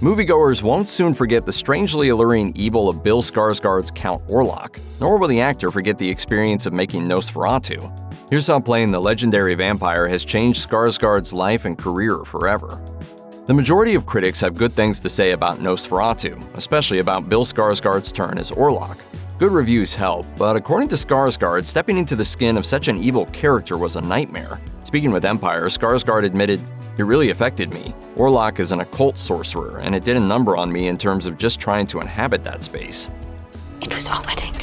Moviegoers won't soon forget the strangely alluring evil of Bill Skarsgård's Count Orlok, nor will the actor forget the experience of making Nosferatu. Here's how playing the legendary vampire has changed Skarsgård's life and career forever. The majority of critics have good things to say about Nosferatu, especially about Bill Skarsgård's turn as Orlok. Good reviews help, but according to Skarsgård, stepping into the skin of such an evil character was a nightmare. Speaking with Empire, Skarsgård admitted, "It really affected me. Orlok is an occult sorcerer, and it did a number on me in terms of just trying to inhabit that space." It was our wedding.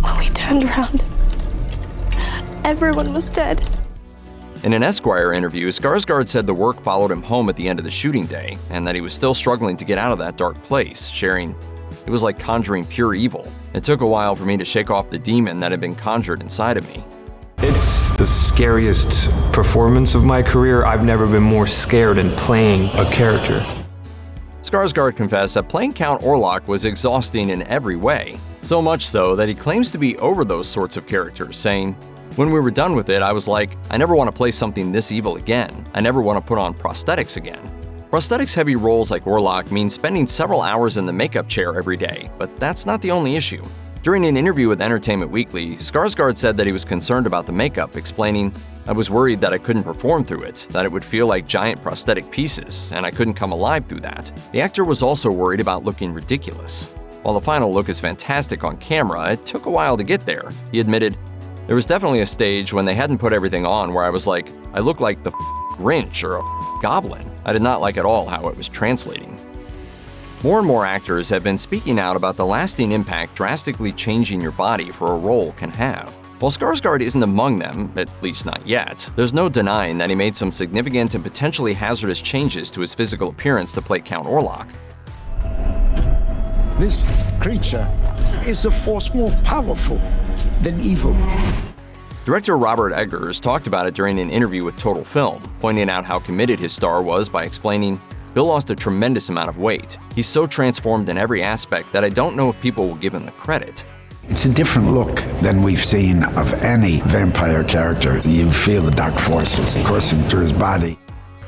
When we turned around, everyone was dead. In an Esquire interview, Skarsgård said the work followed him home at the end of the shooting day, and that he was still struggling to get out of that dark place, sharing, "It was like conjuring pure evil. It took a while for me to shake off the demon that had been conjured inside of me." It's the scariest performance of my career. I've never been more scared in playing a character. Skarsgård confessed that playing Count Orlok was exhausting in every way, so much so that he claims to be over those sorts of characters, saying, "When we were done with it, I was like, I never want to play something this evil again. I never want to put on prosthetics again." Prosthetics-heavy roles like Orlok mean spending several hours in the makeup chair every day, but that's not the only issue. During an interview with Entertainment Weekly, Skarsgård said that he was concerned about the makeup, explaining, "I was worried that I couldn't perform through it, that it would feel like giant prosthetic pieces, and I couldn't come alive through that." The actor was also worried about looking ridiculous. While the final look is fantastic on camera, it took a while to get there. He admitted, "There was definitely a stage when they hadn't put everything on where I was like, I look like the Grinch or a goblin. I did not like at all how it was translating." More and more actors have been speaking out about the lasting impact drastically changing your body for a role can have. While Skarsgård isn't among them, at least not yet, there's no denying that he made some significant and potentially hazardous changes to his physical appearance to play Count Orlok. This creature is a force more powerful than evil. Director Robert Eggers talked about it during an interview with Total Film, pointing out how committed his star was by explaining, "Bill lost a tremendous amount of weight. He's so transformed in every aspect that I don't know if people will give him the credit." It's a different look than we've seen of any vampire character. You feel the dark forces coursing through his body.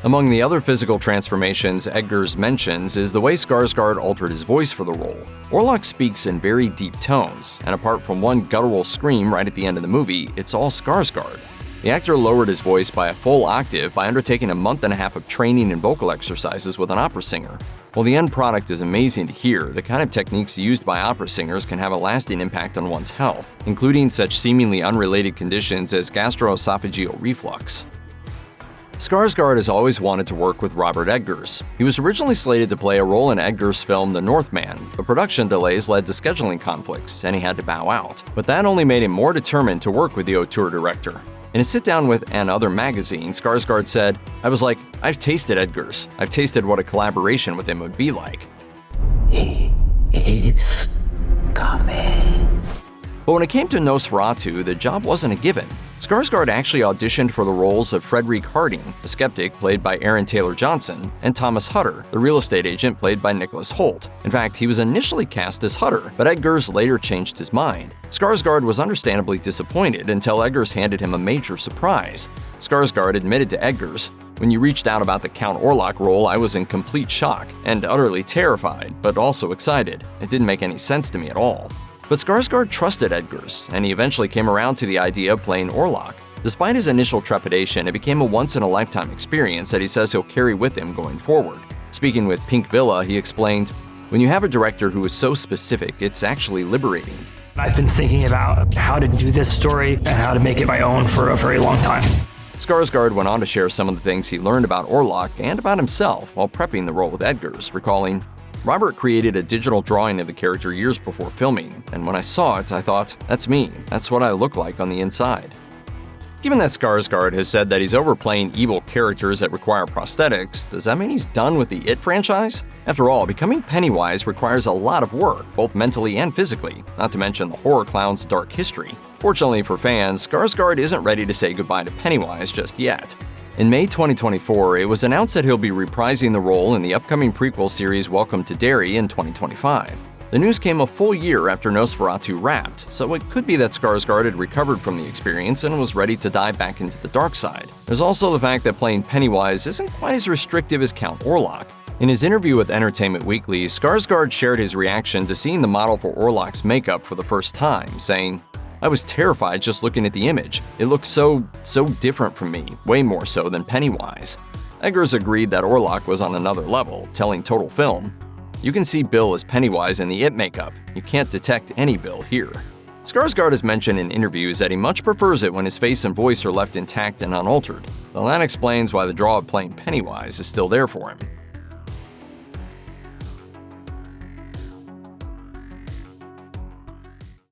Among the other physical transformations Eggers mentions is the way Skarsgård altered his voice for the role. Orlok speaks in very deep tones, and apart from one guttural scream right at the end of the movie, it's all Skarsgård. The actor lowered his voice by a full octave by undertaking a month and a half of training and vocal exercises with an opera singer. While the end product is amazing to hear, the kind of techniques used by opera singers can have a lasting impact on one's health, including such seemingly unrelated conditions as gastroesophageal reflux. Skarsgård has always wanted to work with Robert Eggers. He was originally slated to play a role in Eggers' film The Northman, but production delays led to scheduling conflicts, and he had to bow out. But that only made him more determined to work with the auteur director. In a sit-down with An Other magazine, Skarsgård said, "I was like, I've tasted Eggers. I've tasted what a collaboration with him would be like." He is coming. But when it came to Nosferatu, the job wasn't a given. Skarsgård actually auditioned for the roles of Frederick Harding, the skeptic played by Aaron Taylor Johnson, and Thomas Hutter, the real estate agent played by Nicholas Hoult. In fact, he was initially cast as Hutter, but Eggers later changed his mind. Skarsgård was understandably disappointed until Eggers handed him a major surprise. Skarsgård admitted to Eggers, "When you reached out about the Count Orlok role, I was in complete shock and utterly terrified, but also excited. It didn't make any sense to me at all." But Skarsgård trusted Eggers, and he eventually came around to the idea of playing Orlok. Despite his initial trepidation, it became a once-in-a-lifetime experience that he says he'll carry with him going forward. Speaking with Pink Villa, he explained, "When you have a director who is so specific, it's actually liberating." I've been thinking about how to do this story and how to make it my own for a very long time. Skarsgård went on to share some of the things he learned about Orlok and about himself while prepping the role with Eggers, recalling, "Robert created a digital drawing of the character years before filming, and when I saw it, I thought, that's me. That's what I look like on the inside." Given that Skarsgård has said that he's overplaying evil characters that require prosthetics, does that mean he's done with the It franchise? After all, becoming Pennywise requires a lot of work, both mentally and physically, not to mention the horror clown's dark history. Fortunately for fans, Skarsgård isn't ready to say goodbye to Pennywise just yet. In May 2024, it was announced that he'll be reprising the role in the upcoming prequel series Welcome to Derry in 2025. The news came a full year after Nosferatu wrapped, so it could be that Skarsgård had recovered from the experience and was ready to dive back into the dark side. There's also the fact that playing Pennywise isn't quite as restrictive as Count Orlok. In his interview with Entertainment Weekly, Skarsgård shared his reaction to seeing the model for Orlok's makeup for the first time, saying, "I was terrified just looking at the image. It looked so different from me, way more so than Pennywise." Eggers agreed that Orlok was on another level, telling Total Film, "You can see Bill as Pennywise in the It makeup. You can't detect any Bill here." Skarsgård has mentioned in interviews that he much prefers it when his face and voice are left intact and unaltered, though that explains why the draw of playing Pennywise is still there for him.